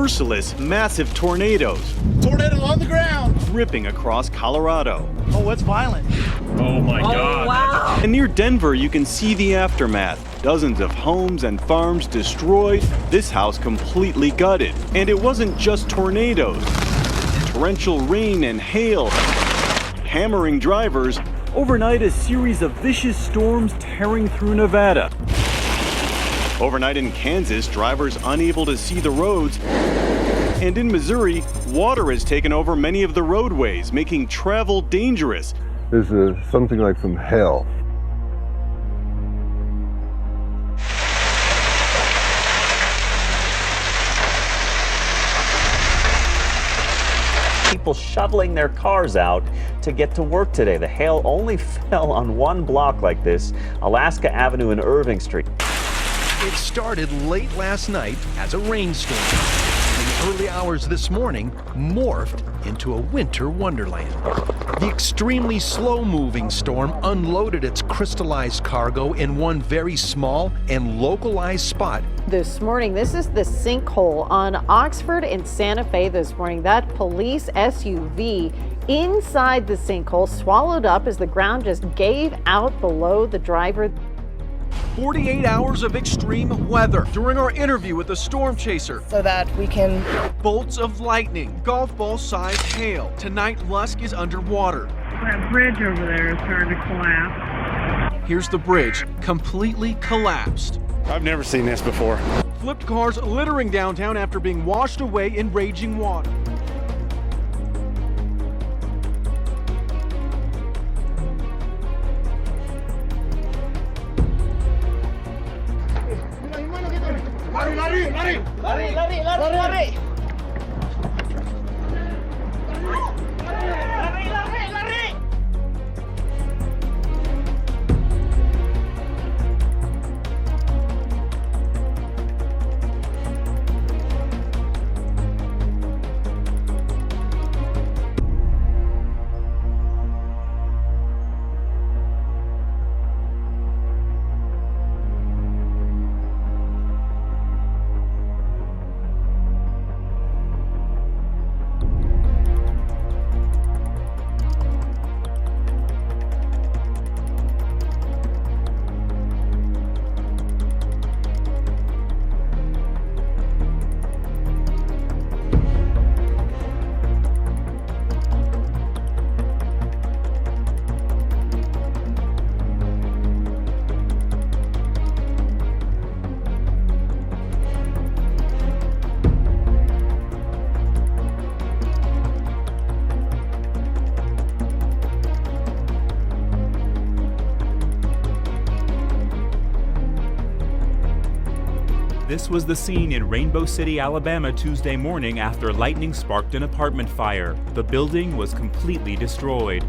merciless, massive tornadoes. Tornado on the ground! Ripping across Colorado. Oh, it's violent. Oh my God. Wow. And near Denver, you can see the aftermath. Dozens of homes and farms destroyed, this house completely gutted. And it wasn't just tornadoes. Torrential rain and hail, hammering drivers. Overnight, a series of vicious storms tearing through Nevada. Overnight in Kansas, drivers unable to see the roads. And in Missouri, water has taken over many of the roadways, making travel dangerous. This is something like from hell. People shoveling their cars out to get to work today. The hail only fell on one block like this, Alaska Avenue and Irving Street. It started late last night as a rainstorm. In the early hours this morning, morphed into a winter wonderland. The extremely slow-moving storm unloaded its crystallized cargo in one very small and localized spot. This morning, this is the sinkhole on Oxford and Santa Fe this morning. That police SUV inside the sinkhole swallowed up as the ground just gave out below the driver. 48 hours of extreme weather during our interview with the storm chaser. So that we can... Bolts of lightning, golf ball-sized hail. Tonight, Lusk is underwater. That bridge over there is starting to collapse. Here's the bridge, completely collapsed. I've never seen this before. Flipped cars littering downtown after being washed away in raging water. This was the scene in Rainbow City, Alabama Tuesday morning after lightning sparked an apartment fire. The building was completely destroyed.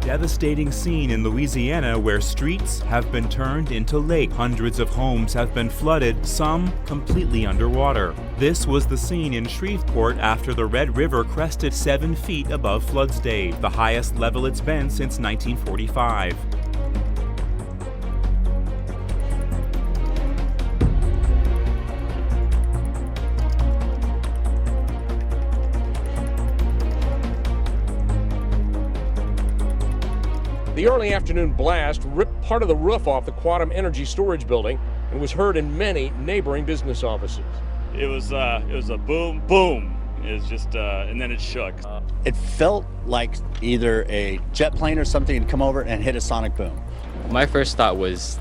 Devastating scene in Louisiana where streets have been turned into lakes. Hundreds of homes have been flooded, some completely underwater. This was the scene in Shreveport after the Red River crested 7 feet above flood stage, the highest level it's been since 1945. The early afternoon blast ripped part of the roof off the Quantum Energy Storage Building and was heard in many neighboring business offices. It was a boom, boom. It was just, and then it shook. It felt like either a jet plane or something had come over and hit a sonic boom. My first thought was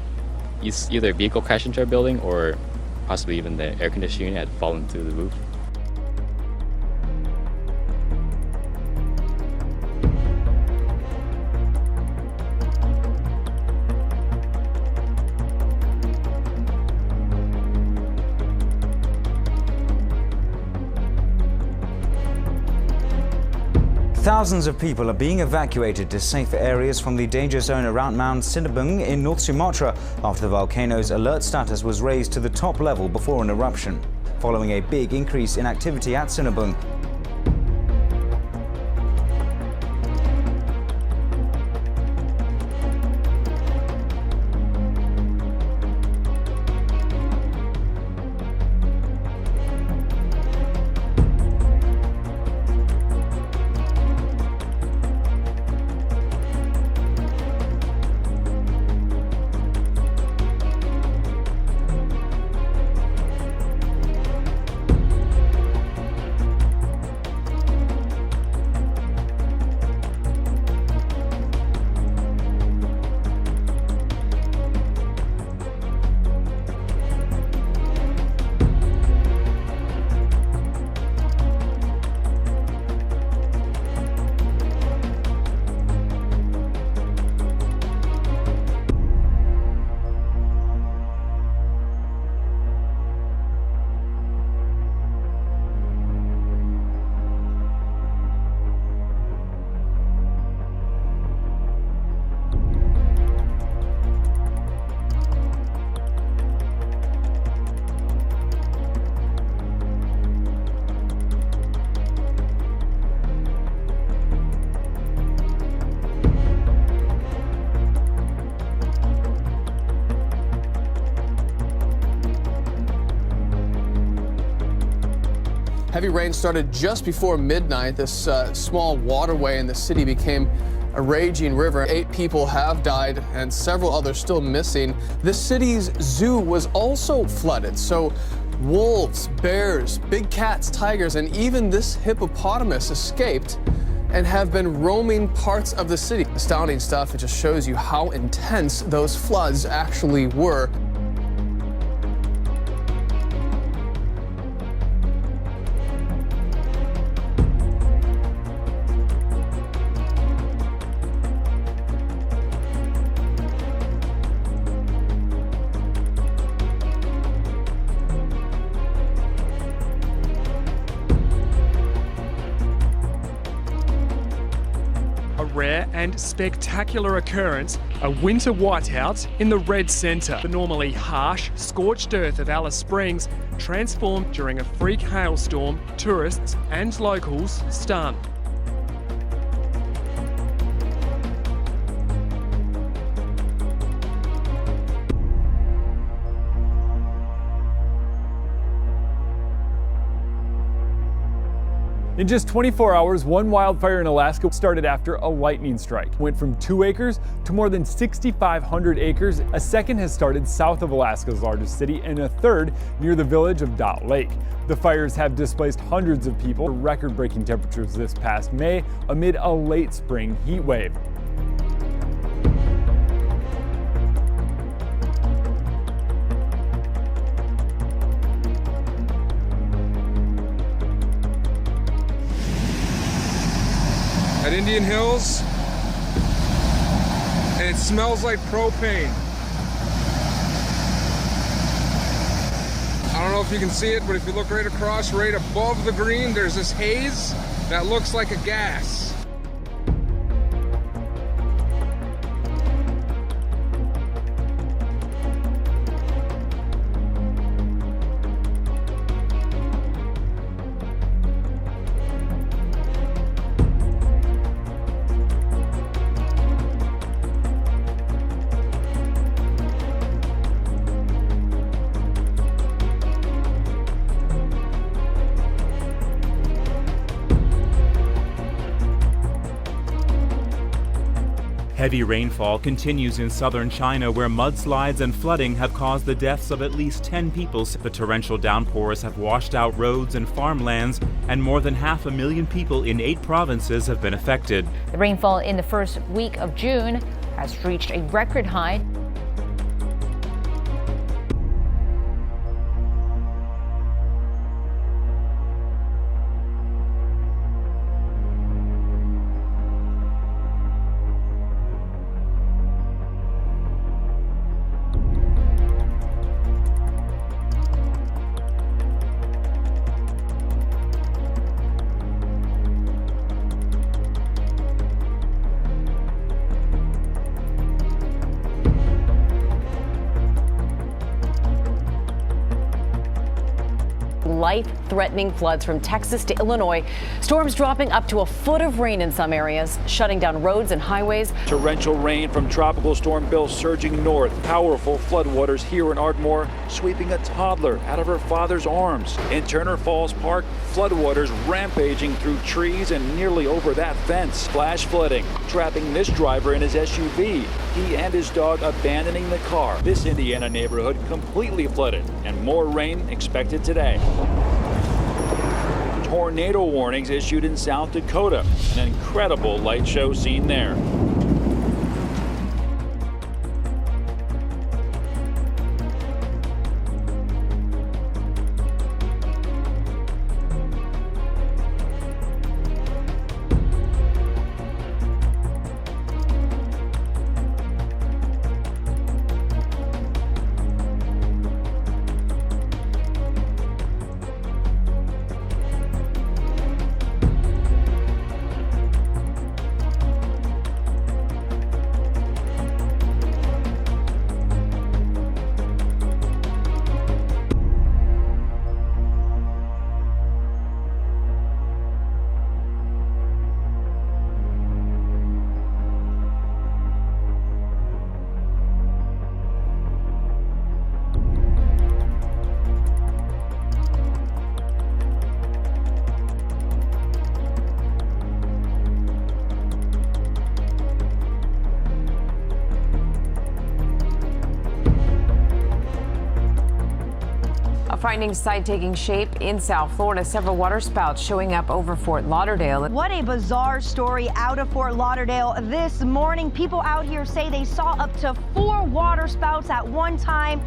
either a vehicle crashed into our building or possibly even the air conditioning unit had fallen through the roof. Thousands of people are being evacuated to safer areas from the danger zone around Mount Sinabung in North Sumatra after the volcano's alert status was raised to the top level before an eruption, following a big increase in activity at Sinabung. Heavy rain started just before midnight. This small waterway in the city became a raging river. 8 people have died and several others still missing. The city's zoo was also flooded, so wolves, bears, big cats, tigers, and even this hippopotamus escaped and have been roaming parts of the city. Astounding stuff. It just shows you how intense those floods actually were. Rare and spectacular occurrence, a winter whiteout in the red centre. The normally harsh, scorched earth of Alice Springs transformed during a freak hailstorm, tourists and locals stunned. In just 24 hours, one wildfire in Alaska started after a lightning strike. Went from 2 acres to more than 6,500 acres. A second has started south of Alaska's largest city, and a third near the village of Dot Lake. The fires have displaced hundreds of people. Record-breaking temperatures this past May amid a late spring heat wave. At Indian Hills, and it smells like propane. I don't know if you can see it, but if you look right across, right above the green, there's this haze that looks like a gas. Heavy rainfall continues in southern China, where mudslides and flooding have caused the deaths of at least 10 people. The torrential downpours have washed out roads and farmlands, and more than 500,000 people in 8 provinces have been affected. The rainfall in the first week of June has reached a record high. Life-threatening floods from Texas to Illinois. Storms dropping up to a foot of rain in some areas, shutting down roads and highways. Torrential rain from Tropical Storm Bill surging north. Powerful floodwaters here in Ardmore, sweeping a toddler out of her father's arms. In Turner Falls Park, floodwaters rampaging through trees and nearly over that fence. Flash flooding, trapping this driver in his SUV. He and his dog abandoning the car. This Indiana neighborhood completely flooded, and more rain expected today. Tornado warnings issued in South Dakota. An incredible light show seen there. Findings site taking shape in South Florida. Several waterspouts showing up over Fort Lauderdale. What a bizarre story out of Fort Lauderdale this morning. People out here say they saw up to 4 waterspouts at one time.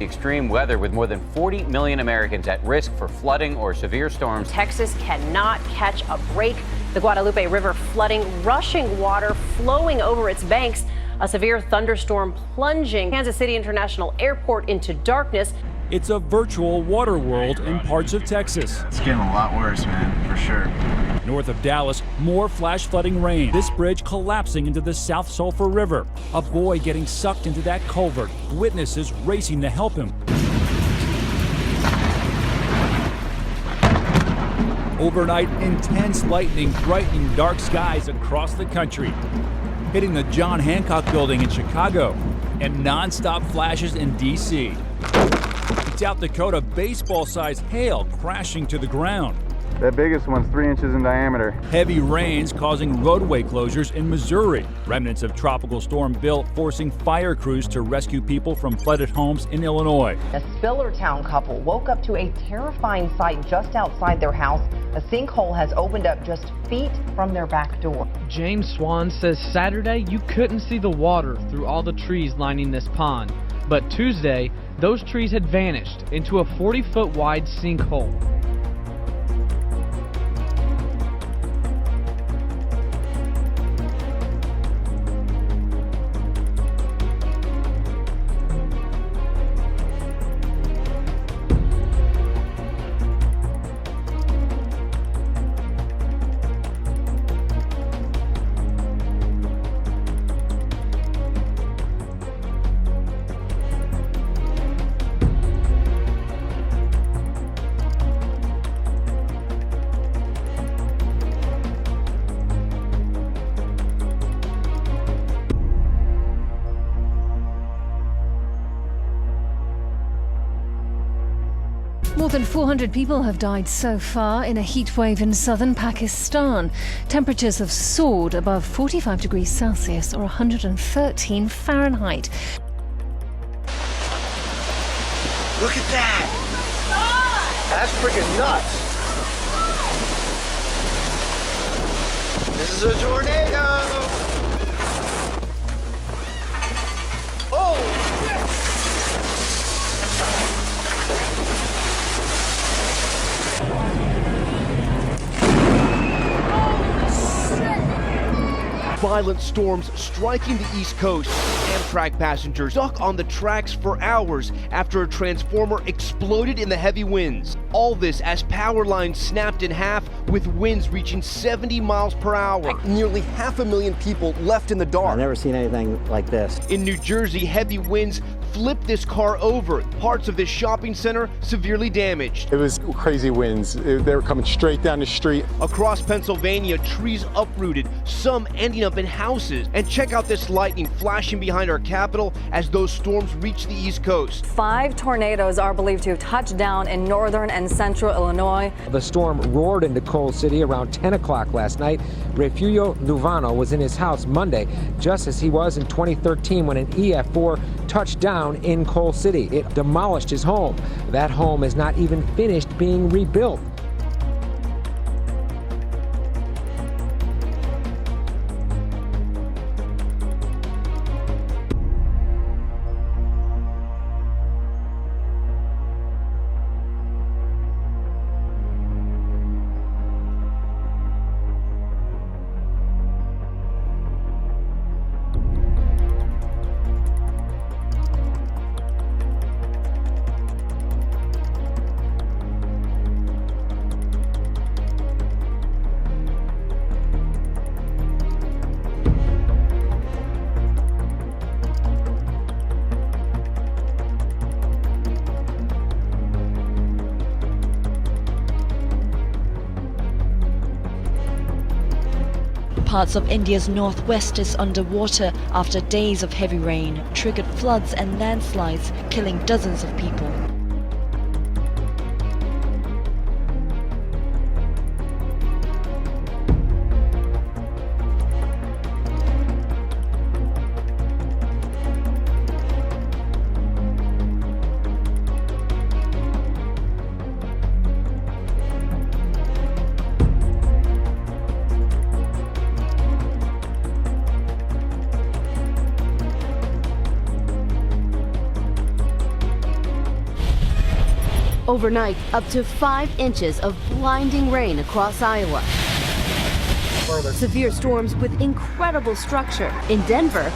Extreme weather with more than 40 million Americans at risk for flooding or severe storms. Texas cannot catch a break. The Guadalupe River flooding, rushing water flowing over its banks. A severe thunderstorm plunging Kansas City International Airport into darkness. It's a virtual water world in parts of Texas. It's getting a lot worse, man, for sure. North of Dallas, more flash flooding rain. This bridge collapsing into the South Sulphur River. A boy getting sucked into that culvert. Witnesses racing to help him. Overnight, intense lightning brightening dark skies across the country, hitting the John Hancock Building in Chicago, and non-stop flashes in D.C. South Dakota, baseball-sized hail crashing to the ground. That biggest one's 3 inches in diameter. Heavy rains causing roadway closures in Missouri. Remnants of Tropical Storm Bill forcing fire crews to rescue people from flooded homes in Illinois. A Spillertown couple woke up to a terrifying sight just outside their house. A sinkhole has opened up just feet from their back door. James Swan says Saturday you couldn't see the water through all the trees lining this pond. But Tuesday, those trees had vanished into a 40-foot wide sinkhole. More than 400 people have died so far in a heat wave in southern Pakistan. Temperatures have soared above 45 degrees Celsius or 113 Fahrenheit. Look at that! That's freaking nuts! This is a tornado! Oh! Violent storms striking the East Coast. Amtrak passengers stuck on the tracks for hours after a transformer exploded in the heavy winds. All this as power lines snapped in half with winds reaching 70 miles per hour. Nearly 500,000 people left in the dark. I've never seen anything like this. In New Jersey, heavy winds flipped this car over. Parts of this shopping center severely damaged. It was crazy winds. They were coming straight down the street. Across Pennsylvania, trees uprooted, some ending up in houses. And check out this lightning flashing behind our capital as those storms reach the East Coast. 5 tornadoes are believed to have touched down in northern and central Illinois. The storm roared into Coal City around 10 o'clock last night. Refugio Luvano was in his house Monday, just as he was in 2013 when an EF4 touched down in Coal City. It demolished his home. That home is not even finished being rebuilt. parts of India's northwest is underwater after days of heavy rain triggered floods and landslides, killing dozens of people. Overnight, up to 5 inches of blinding rain across Iowa. Severe storms with incredible structure. In Denver,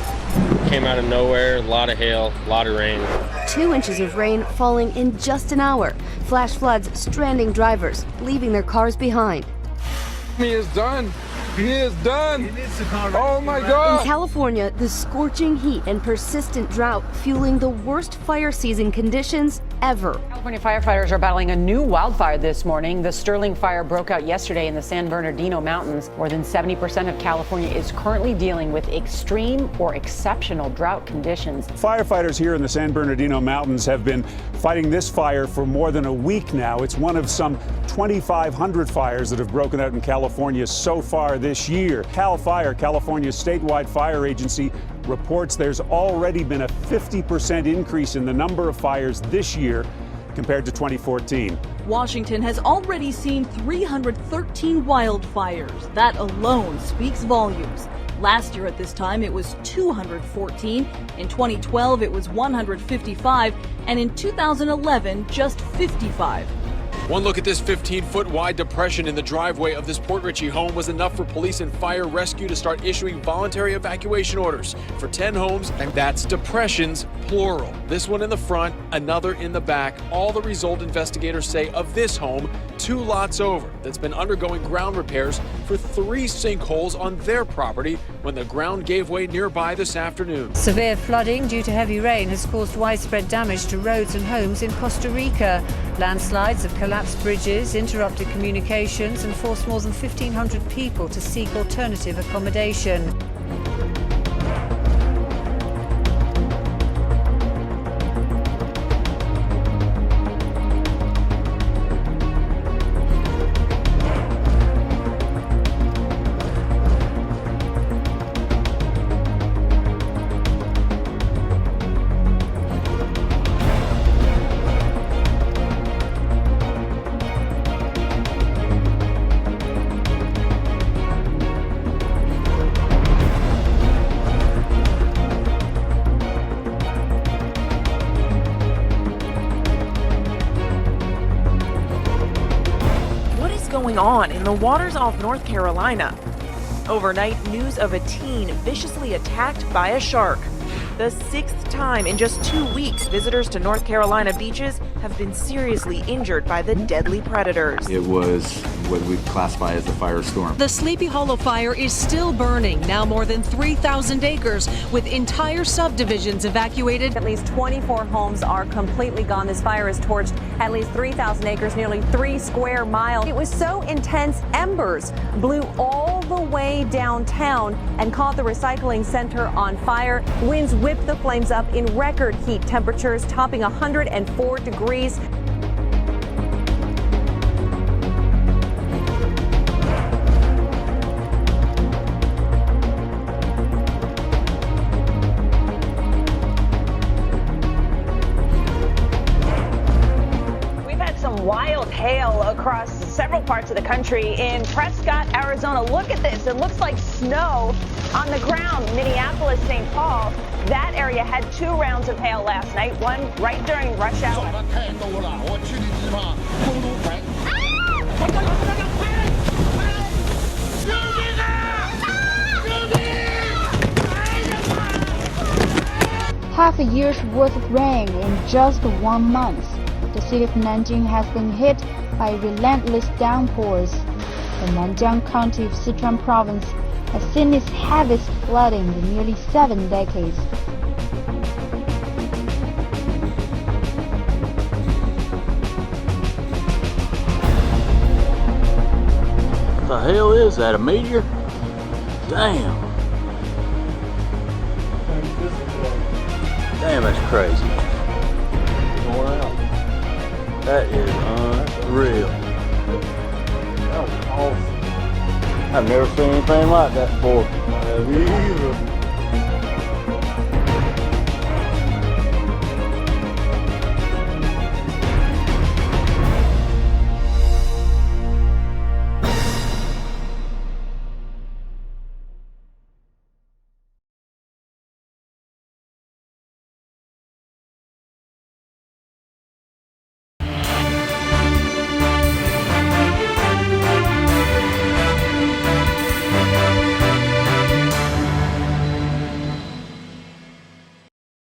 came out of nowhere, a lot of hail, a lot of rain. 2 inches of rain falling in just an hour. Flash floods stranding drivers, leaving their cars behind. He is done. He is done. Oh my God. In California, the scorching heat and persistent drought fueling the worst fire season conditions ever. California firefighters are battling a new wildfire this morning. The Sterling fire broke out yesterday in the San Bernardino Mountains. More than 70% of California is currently dealing with extreme or exceptional drought conditions. Firefighters here in the San Bernardino Mountains have been fighting this fire for more than a week now. It's one of some 2,500 fires that have broken out in California so far this year. CAL FIRE, California's statewide fire agency, reports there's already been a 50% increase in the number of fires this year compared to 2014. Washington has already seen 313 wildfires. That alone speaks volumes. Last year at this time, it was 214. In 2012, it was 155. And in 2011, just 55. One look at this 15-foot wide depression in the driveway of this Port Richey home was enough for police and fire rescue to start issuing voluntary evacuation orders for 10 homes, and that's depressions, plural. This one in the front, another in the back. All the result, investigators say, of this home 2 lots over that's been undergoing ground repairs for 3 sinkholes on their property when the ground gave way nearby this afternoon. Severe flooding due to heavy rain has caused widespread damage to roads and homes in Costa Rica. Landslides have collapsed bridges, interrupted communications and forced more than 1,500 people to seek alternative accommodation. On in the waters off North Carolina. Overnight, news of a teen viciously attacked by a shark. The 6th time in just 2 weeks, visitors to North Carolina beaches have been seriously injured by the deadly predators. It was what we classify as a firestorm. The Sleepy Hollow fire is still burning, now more than 3,000 acres, with entire subdivisions evacuated. At least 24 homes are completely gone. This fire has torched at least 3,000 acres, nearly 3 square miles. It was so intense, embers blew all the way downtown and caught the recycling center on fire. Winds whipped the flames up in record heat temperatures, topping 104 degrees. Wild hail across several parts of the country. In Prescott, Arizona, look at this. It looks like snow on the ground. Minneapolis, St. Paul, that area had 2 rounds of hail last night, one right during rush hour. Half a year's worth of rain in just 1 month. The city of Nanjing has been hit by relentless downpours. The Nanjiang County of Sichuan Province has seen its heaviest flooding in nearly 7 decades. The hell is that, a meteor? Damn. Damn, that's crazy. Going out. That is unreal. That was awesome. I've never seen anything like that before.